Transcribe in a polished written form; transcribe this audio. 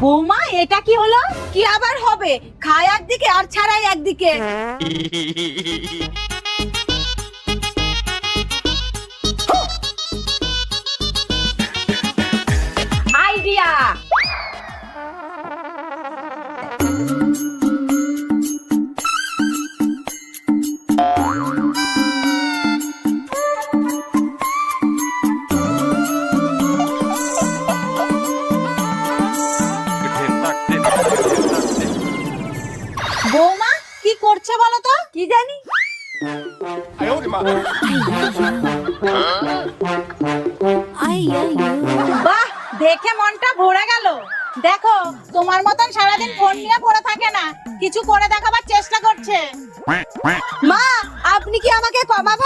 বৌমা এটা কি হলো? কি আবার হবে? খায় একদিকে আর ছাড়াই একদিকে। আইডিয়া। বৌমা কি করছে বলো তো? কি জানি। বাহ, দেখে মনটা ভরে গেল। দেখো তোমার মতন সারাদিন ফোন নিয়ে পড়ে থাকে না, কিছু করে দেখাবার চেষ্টা করছে। মা আপনি কি আমাকে কমাবেন?